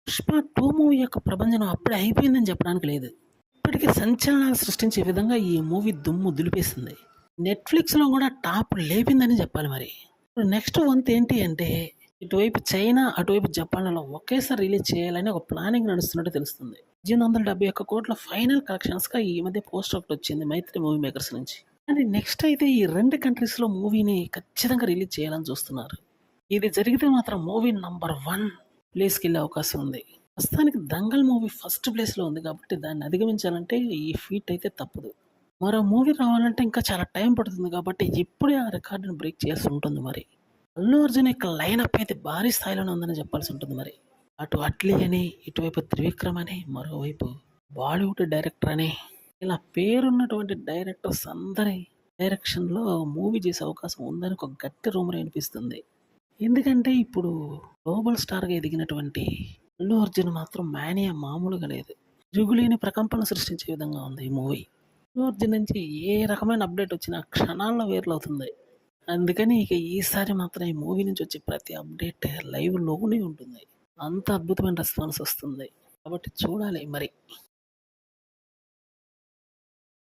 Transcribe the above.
Pushpa 2 movie యొక్క ప్రభంజనం అప్పుడే అయిపోయిందని చెప్పడానికి లేదు. ఇప్పటికి సంచలనాలు సృష్టించే విధంగా ఈ మూవీ దుమ్ము దులిపేసింది. నెట్‌ఫ్లిక్స్‌లో గూడా టాప్ లేపిందని చెప్పాలి మరి. ఇప్పుడు నెక్స్ట్ వంతు ఏంటి అంటే, ఇటువైపు చైనా, అటువైపు జపాన్‌లలో ఒకేసారి రిలీజ్ చేయాలని ఒక ప్లానింగ్ నడుస్తున్నట్టు తెలుస్తుంది. 1871,00,00,000 ఫైనల్ కలెక్షన్స్‌గా ఈ మధ్య పోస్టర్ ఒకటొచ్చింది 'మైత్రి మూవీ మేకర్స్' నుంచి. కానీ నెక్స్ట్ అయితే ఈ 2 కంట్రీస్‌లో మూవీని ఖచ్చితంగా రిలీజ్ చేయాలని చూస్తున్నారు. ఇది జరిగితే మాత్రం మూవీ నంబర్ 1 ప్లేస్‌కెళ్ళే అవకాశం ఉంది. ప్రస్తుతానికి 'దంగల్' మూవీ ఫస్ట్ ప్లేస్‌లో ఉంది కాబట్టి దాన్ని అధిగమించాలంటే ఈ ఫీట్ అయితే తప్పదు. మరో మూవీ రావాలంటే ఇంకా చాలా టైం పడుతుంది కాబట్టి ఇప్పుడే ఆ రికార్డ్‌ని బ్రేక్ చేయాల్సి ఉంటుంది మరి. అల్లు అర్జున్ యొక్క లైనప్ అయితే భారీ స్థాయిలోనే ఉందని చెప్పాల్సి ఉంటుంది మరి. అటు అట్లీ అని, ఇటువైపు త్రివిక్రమ్ అని, మరోవైపు బాలీవుడ్ డైరెక్టర్ అని, ఇలా పేరున్నటువంటి డైరెక్టర్స్ అందరి డైరెక్షన్‌లో మూవీ చేసే అవకాశం ఉందని ఒక గట్టి రూమర్ వినిపిస్తుంది. ఎందుకంటే ఇప్పుడు గ్లోబల్ స్టార్‌గా ఎదిగినటువంటి అల్లు అర్జున్ మాత్రం మేనియా మామూలుగా లేదు. తిరుగులేని ప్రకంపనలు సృష్టించే విధంగా ఉంది ఈ మూవీ. అల్లు అర్జున్ నుంచి ఏ రకమైన అప్డేట్ వచ్చినా క్షణాల్లో వైరల్ అవుతుంది. అందుకని ఇక ఈసారి మాత్రం ఈ మూవీ నుంచి వచ్చే ప్రతి అప్డేట్ లైవ్‌లోనే ఉంటుంది. అంత అద్భుతమైన రెస్పాన్స్ వస్తుంది. కాబట్టి చూడాలి మరి.